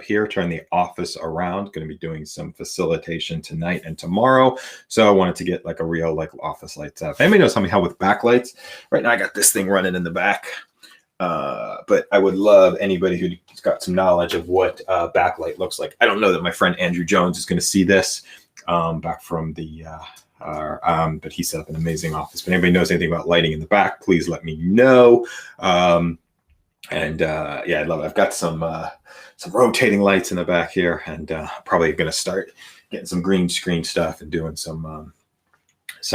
here, turn the office around. Going to be doing some facilitation tonight and tomorrow. So I wanted to get like a real like office lights up. Anybody knows how with backlights? Right now I got this thing running in the back. But I would love anybody who's got some knowledge of what backlight looks like. I don't know that my friend Andrew Jones is going to see this back from the but he set up an amazing office. But anybody knows anything about lighting in the back, please let me know. Yeah, I'd love it. I've got some rotating lights in the back here, and probably going to start getting some green screen stuff and doing some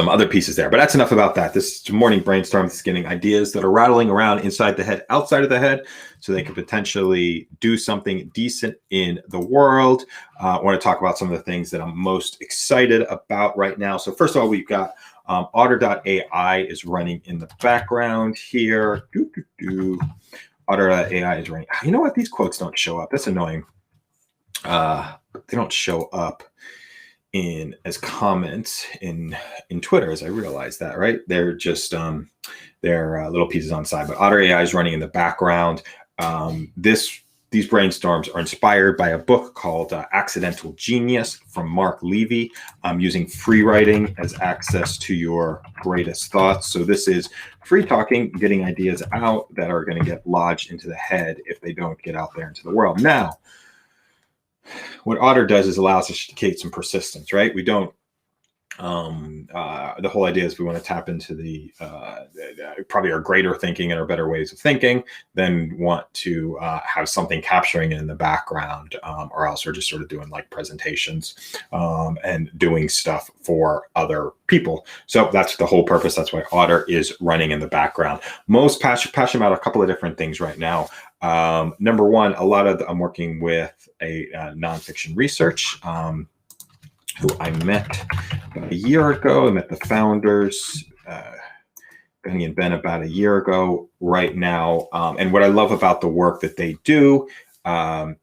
other pieces there. But that's enough about that. This morning brainstorm is getting ideas that are rattling around inside the head, outside of the head, so they could potentially do something decent in the world. I want to talk about some of the things that I'm most excited about right now. So first of all, we've got Otter.ai is running in the background here. Otter.ai is running. You know what? These quotes don't show up. That's annoying. They don't show up as comments in Twitter, as I realize that, right? They're just they're little pieces on the side. But Otter AI is running in the background. These brainstorms are inspired by a book called Accidental Genius from Mark Levy. Using free writing as access to your greatest thoughts. So this is free talking, getting ideas out that are going to get lodged into the head if they don't get out there into the world. Now, what Otter does is allows us to create some persistence, right? We don't, the whole idea is we want to tap into the probably our greater thinking and our better ways of thinking, then want to have something capturing it in the background, or else we're just sort of doing like presentations and doing stuff for other people. So that's the whole purpose. That's why Otter is running in the background. Most passionate about a couple of different things right now. Number one, I'm working with a nonfiction research who I met about a year ago. I met the founders, Benny and Ben, about a year ago right now. And what I love about the work that they do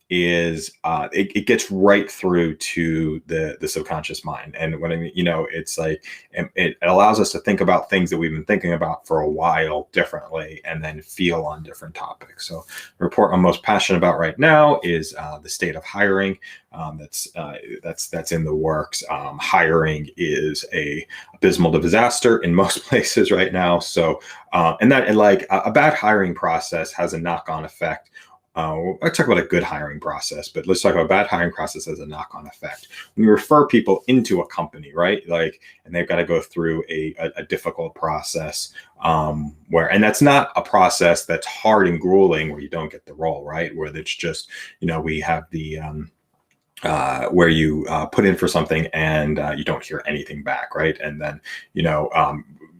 is it gets right through to the subconscious mind. And when it's like it allows us to think about things that we've been thinking about for a while differently, and then feel on different topics. So the report I'm most passionate about right now is the state of hiring. That's in the works. Hiring is a abysmal disaster in most places right now. So and like a bad hiring process has a knock-on effect. I talk about a good hiring process, but let's talk about a bad hiring process as a knock-on effect. When you refer people into a company, right? Like, and they've got to go through a difficult process and that's not a process that's hard and grueling where you don't get the role, right? Where it's just, we have the where you put in for something and you don't hear anything back, right? And then,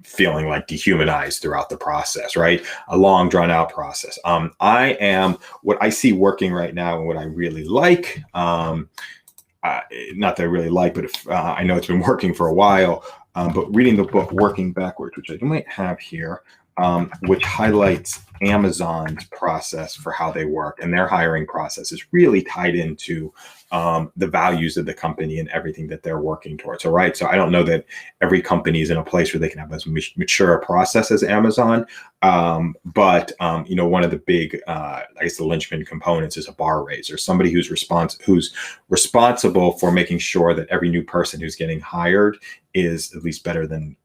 feeling like dehumanized throughout the process, right? A long drawn out process. I am what I see working right now and what I really like, not that I really like, but I know it's been working for a while, but reading the book Working Backwards, which I might have here, which highlights Amazon's process for how they work, and their hiring process is really tied into the values of the company and everything that they're working towards. All right. So I don't know that every company is in a place where they can have as mature a process as Amazon. But one of the big, I guess the linchpin components is a bar raiser, somebody who's responsible for making sure that every new person who's getting hired is at least better than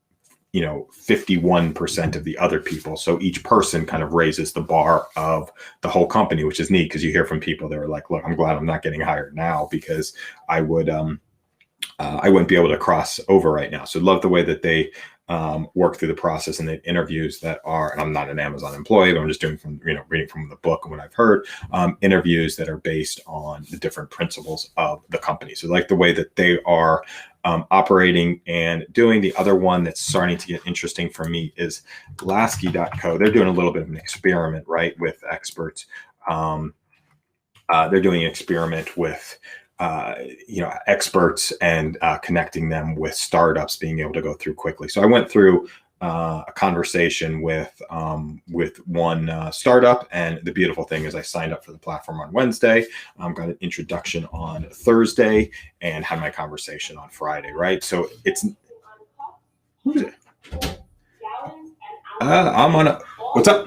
51% of the other people. So each person kind of raises the bar of the whole company, which is neat because you hear from people that are like, look, I'm glad I'm not getting hired now because I wouldn't be able to cross over right now. So love the way that they work through the process, and the interviews that are, and I'm not an Amazon employee, but I'm just doing from, reading from the book and what I've heard, interviews that are based on the different principles of the company. So like the way that they are operating and doing. The other one that's starting to get interesting for me is Lasky.co. They're doing a little bit of an experiment, right, with experts. They're doing an experiment with experts and connecting them with startups being able to go through quickly. So I went through a conversation with one startup, and the beautiful thing is I signed up for the platform on Wednesday, got an introduction on Thursday, and had my conversation on Friday, right? So it's, who's it? I'm on a, what's up?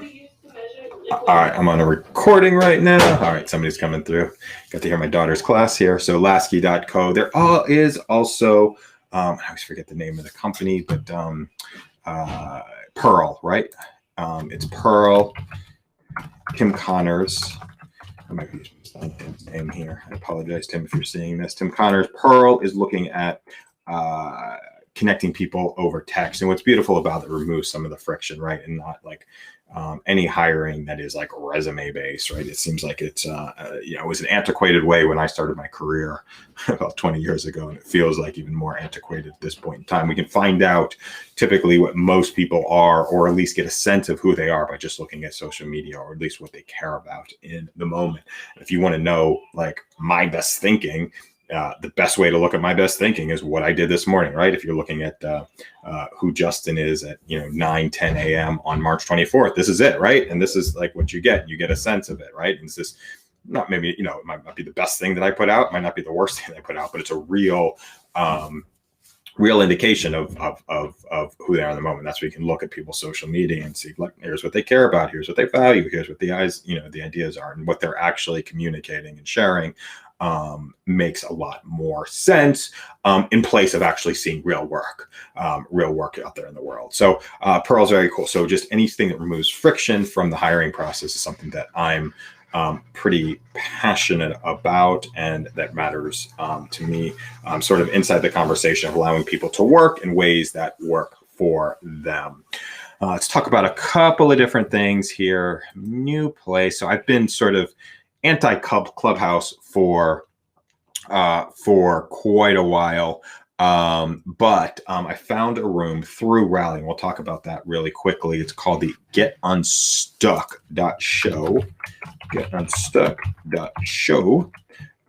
All right, I'm on a recording right now. All right, somebody's coming through. Got to hear my daughter's class here. So Lasky.co. There is also, I always forget the name of the company, but Pearl, right? It's Pearl. Tim Connors. I might be using his name here. I apologize, Tim, if you're seeing this. Tim Connors. Pearl is looking at connecting people over text. And what's beautiful about it removes some of the friction, right? And not like any hiring that is like resume based, right? It seems like it's, it was an antiquated way when I started my career about 20 years ago, and it feels like even more antiquated at this point in time. We can find out typically what most people are, or at least get a sense of who they are by just looking at social media, or at least what they care about in the moment. If you want to know like my best thinking, the best way to look at my best thinking is what I did this morning, right? If you're looking at who Justin is at 9:10 a.m. on March 24th, this is it, right? And this is like what you get. You get a sense of it, right? And it's this not maybe it might not be the best thing that I put out, it might not be the worst thing that I put out, but it's a real indication of who they are in the moment. That's where you can look at people's social media and see, like, here's what they care about, here's what they value, here's what the ideas are, and what they're actually communicating and sharing. Makes a lot more sense in place of actually seeing real work out there in the world. So Pearl's very cool. So just anything that removes friction from the hiring process is something that I'm pretty passionate about, and that matters to me, sort of inside the conversation of allowing people to work in ways that work for them. Let's talk about a couple of different things here. New place. So I've been sort of anti-Clubhouse for quite a while. But I found a room through Rally, and we'll talk about that really quickly. It's called the getunstuck.show. Getunstuck.show.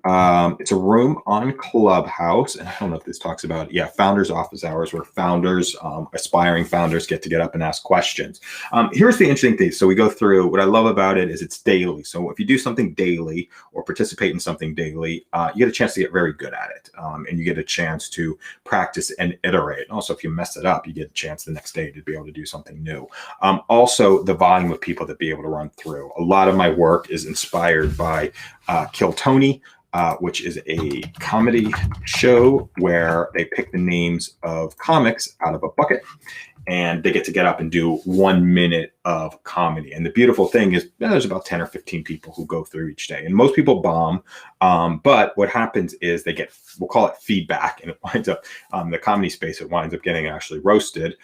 It's a room on Clubhouse, and I don't know if this talks about founders office hours, where founders, aspiring founders, get up and ask questions. Here's the interesting thing. So we go through, what I love about it is it's daily. So if you do something daily or participate in something daily, you get a chance to get very good at it, and you get a chance to practice and iterate. And also, if you mess it up, you get a chance the next day to be able to do something new. Also, the volume of people that be able to run through. A lot of my work is inspired by Kill Tony, which is a comedy show where they pick the names of comics out of a bucket, and they get up and do 1 minute of comedy. And the beautiful thing is there's about 10 or 15 people who go through each day, and most people bomb. But what happens is they get, we'll call it feedback, and it winds up, the comedy space, it winds up getting actually roasted,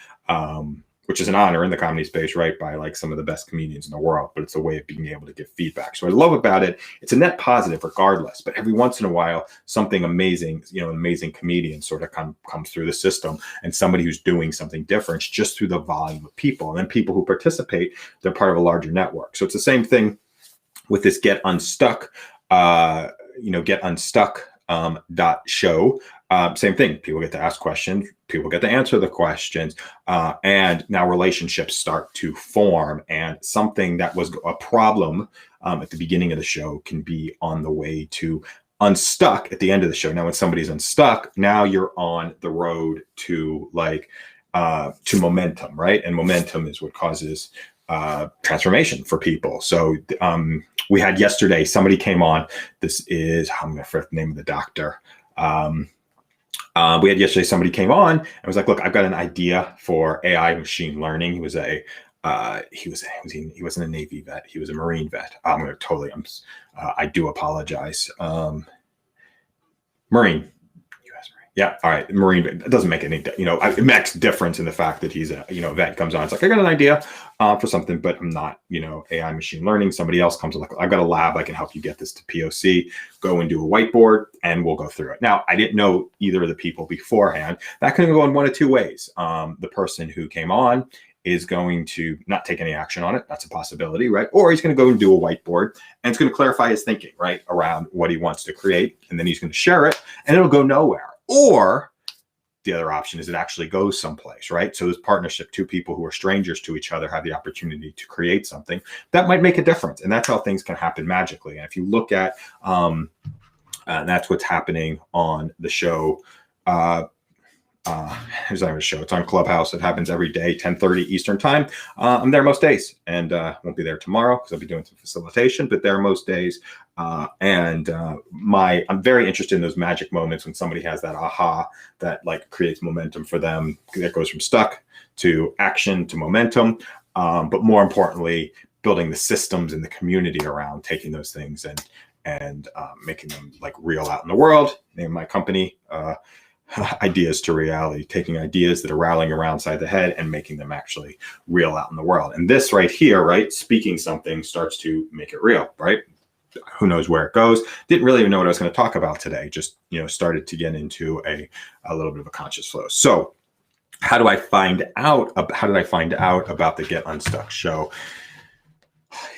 which is an honor in the comedy space, right, by like some of the best comedians in the world, but it's a way of being able to give feedback. So what I love about it, it's a net positive regardless, but every once in a while, something amazing, an amazing comedian sort of comes through the system, and somebody who's doing something different just through the volume of people. And then people who participate, they're part of a larger network. So it's the same thing with this Get Unstuck, getunstuck.show. Same thing. People get to ask questions. People get to answer the questions. And now relationships start to form. And something that was a problem at the beginning of the show can be on the way to unstuck at the end of the show. Now, when somebody's unstuck, now you're on the road to to momentum, right? And momentum is what causes transformation for people. So we had yesterday, somebody came on. This is, I'm going to forget the name of the doctor. We had yesterday, somebody came on and was like, look, I've got an idea for AI machine learning. He was he wasn't a Navy vet. He was a Marine vet. I do apologize. Marine. Yeah. All right. Marine. It doesn't make any, it makes difference in the fact that he's a, vet comes on. It's like, I got an idea for something, but I'm not, AI machine learning. Somebody else comes like, I've got a lab. I can help you get this to POC, go and do a whiteboard, and we'll go through it. Now, I didn't know either of the people beforehand. That can go in one of two ways. The person who came on is going to not take any action on it. That's a possibility, right? Or he's going to go and do a whiteboard, and it's going to clarify his thinking, right, around what he wants to create. And then he's going to share it, and it'll go nowhere. Or the other option is it actually goes someplace, right? So this partnership, two people who are strangers to each other have the opportunity to create something that might make a difference. And that's how things can happen magically. And if you look at, and that's what's happening on the show. here's our show. It's on Clubhouse. It happens every day, 10:30 Eastern time. I'm there most days, and won't be there tomorrow because I'll be doing some facilitation, but there most days. I'm very interested in those magic moments when somebody has that aha that like creates momentum for them. That goes from stuck to action to momentum. But more importantly, building the systems in the community around taking those things and making them like real out in the world. Name of my company, Ideas to Reality, taking ideas that are rattling around inside the head and making them actually real out in the world. And this right here, right, speaking something starts to make it real, right? Who knows where it goes? Didn't really even know what I was going to talk about today. Just, started to get into a little bit of a conscious flow. So how did I find out about the Get Unstuck show?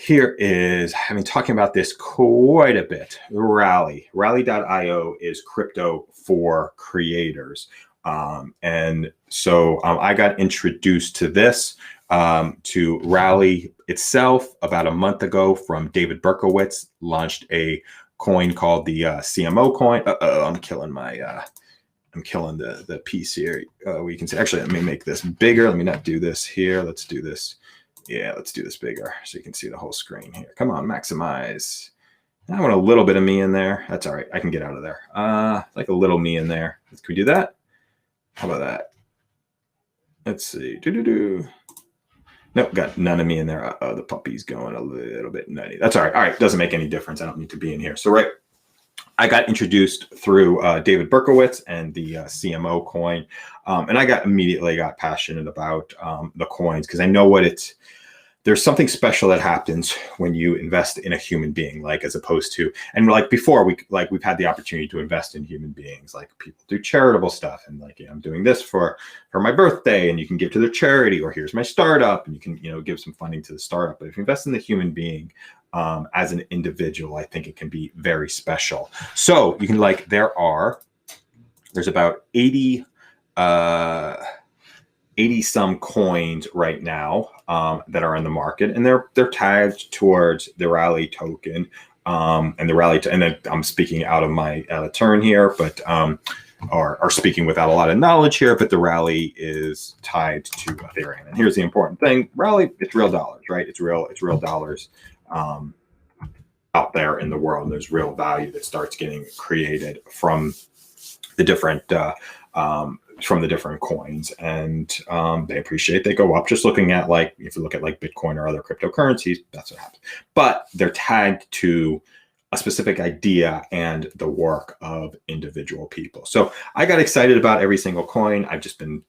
Here is, I've been talking about this quite a bit. Rally.io is crypto for creators. And so I got introduced to this, to Rally itself about a month ago from David Berkowitz. Launched a coin called the CMO coin. I'm killing the piece here. We can see, actually, let me make this bigger. Let me not do this here. Let's do this. Yeah, let's do this bigger so you can see the whole screen here. Come on, maximize. I want a little bit of me in there. That's all right. I can get out of there. Like a little me in there. Can we do that? How about that? Let's see. Nope, got none of me in there. Uh-oh, the puppy's going a little bit nutty. That's all right. All right, doesn't make any difference. I don't need to be in here. So, right, I got introduced through David Berkowitz and the CMO coin. And I immediately got passionate about the coins because I know there's something special that happens when you invest in a human being, like as opposed to, and like before we've had the opportunity to invest in human beings, like people do charitable stuff and like, I'm doing this for my birthday and you can give to the charity, or here's my startup and you can, give some funding to the startup. But if you invest in the human being, as an individual, I think it can be very special. So you can there's about 80 some coins right now that are in the market, and they're tagged towards the Rally token, and the Rally. And then I'm speaking out of my turn here, but are speaking without a lot of knowledge here. But the Rally is tied to Ethereum, and here's the important thing: Rally, it's real dollars, right? It's real dollars out there in the world. And there's real value that starts getting created from the different coins, and they appreciate, they go up. Just looking at, like, if you look at like Bitcoin or other cryptocurrencies, that's what happens. But they're tagged to a specific idea and the work of individual people. So I got excited about every single coin. I've just been,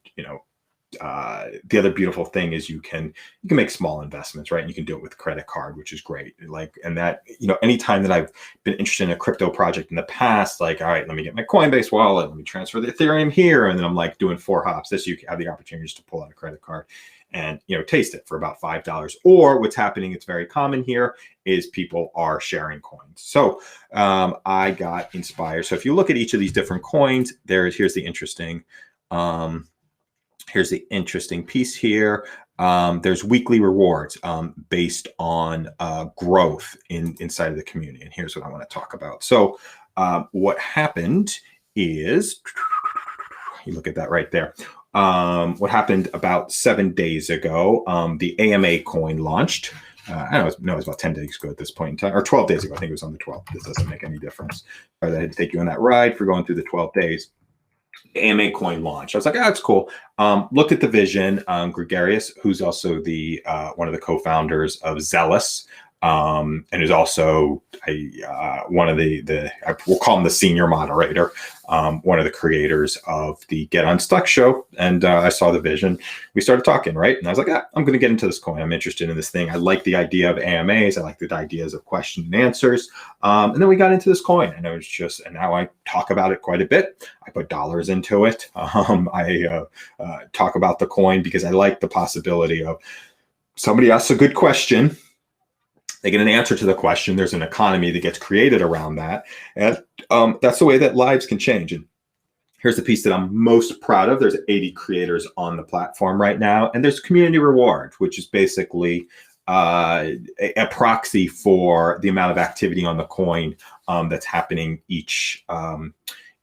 the other beautiful thing is you can make small investments, right? And you can do it with a credit card, which is great. Like, and that, anytime that I've been interested in a crypto project in the past, like, all right, let me get my Coinbase wallet, let me transfer the Ethereum here. And then I'm like doing 4 hops. This, you have the opportunities to pull out a credit card and, taste it for about $5. Or what's happening, it's very common here, is people are sharing coins. So I got inspired. So if you look at each of these different coins, here's the interesting, piece here. There's weekly rewards based on growth inside of the community. And here's what I want to talk about. So what happened is, you look at that right there. What happened about 7 days ago, the AMA coin launched. I don't know, it was about 10 days ago at this point in time, or 12 days ago. I think it was on the 12th. This doesn't make any difference. I had to take you on that ride for going through the 12 days. AMA coin launch. I was like, that's cool. Looked at the vision. Gregarious, who's also the one of the co-founders of Zealous, and is also one of we'll call him the senior moderator, one of the creators of the Get Unstuck show. And I saw the vision. We started talking, right? And I was like, I'm going to get into this coin. I'm interested in this thing. I like the idea of AMAs. I like the ideas of question and answers. And then we got into this coin, and and now I talk about it quite a bit. I put dollars into it. I talk about the coin because I like the possibility of somebody asks a good question. They get an answer to the question. There's an economy that gets created around that. And that's the way that lives can change. And here's the piece that I'm most proud of. There's 80 creators on the platform right now. And there's community reward, which is basically a proxy for the amount of activity on the coin that's happening each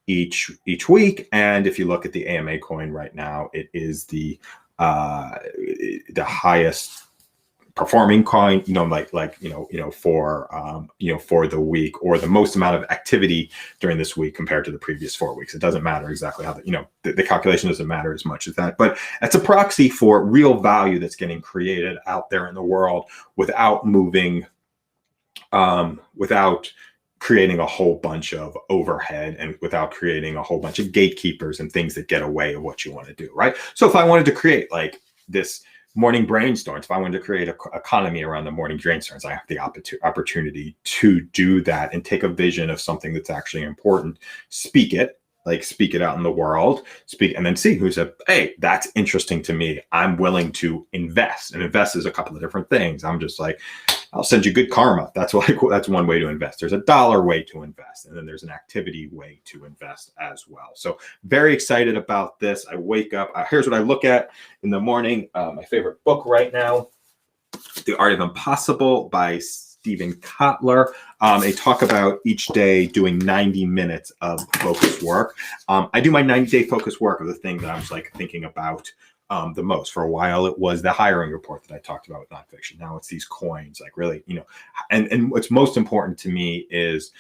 each week. And if you look at the AMA coin right now, it is the highest performing coin, for the week, or the most amount of activity during this week compared to the previous 4 weeks. It doesn't matter exactly how the calculation doesn't matter as much as that, but it's a proxy for real value that's getting created out there in the world without moving, without creating a whole bunch of overhead, and without creating a whole bunch of gatekeepers and things that get away of what you want to do, right? So if I wanted to create like this morning brainstorms, if I wanted to create an economy around the morning brainstorms, I have the opportunity to do that and take a vision of something that's actually important, speak it out in the world, and then see who said, hey, that's interesting to me. I'm willing to invest. And invest is a couple of different things. I'm just like, I'll send you good karma. That's one way to invest. There's a dollar way to invest, and then there's an activity way to invest as well. So very excited about this. I wake up. Here's what I look at in the morning. My favorite book right now, The Art of Impossible by Stephen Kotler. They talk about each day doing 90 minutes of focus work. I do my 90-day focus work of the thing that I was like thinking about the most. For a while, it was the hiring report that I talked about with nonfiction. Now it's these coins, like really, and what's most important to me is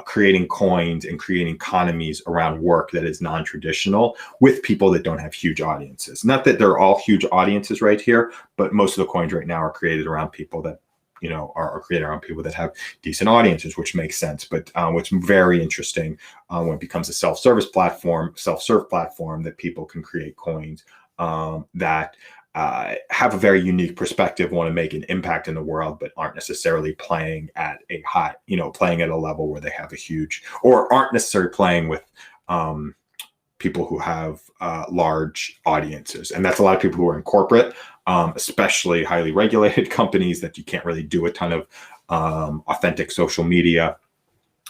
creating coins and creating economies around work that is non-traditional with people that don't have huge audiences. Not that they're all huge audiences right here, but most of the coins right now are created around people that are created around people that have decent audiences, which makes sense. But what's very interesting when it becomes a self-serve platform that people can create coins that have a very unique perspective, want to make an impact in the world, but aren't necessarily playing at a level where they have a huge, or aren't necessarily playing with people who have large audiences. And that's a lot of people who are in corporate, especially highly regulated companies that you can't really do a ton of authentic social media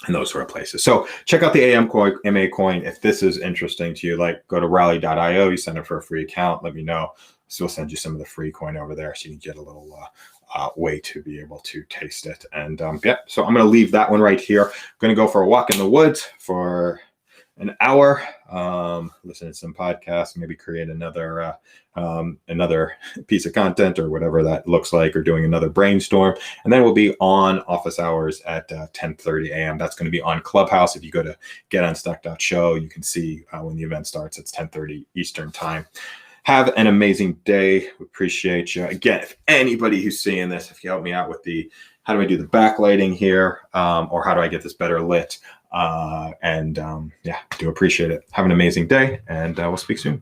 and those sort of places. So check out the AMA coin. If this is interesting to you, like go to rally.io, you sign up for a free account, let me know. So we'll send you some of the free coin over there so you can get a little way to be able to taste it. And so I'm going to leave that one right here. I'm going to go for a walk in the woods for an hour, listen to some podcasts, maybe create another piece of content or whatever that looks like, or doing another brainstorm. And then we'll be on office hours at 10:30 a.m. That's going to be on Clubhouse. If you go to getunstuck.show, you can see when the event starts. It's 10:30 Eastern time. Have an amazing day. We appreciate you. Again, if anybody who's seeing this, if you help me out with how do I do the backlighting here, or how do I get this better lit? Do appreciate it. Have an amazing day, and we'll speak soon.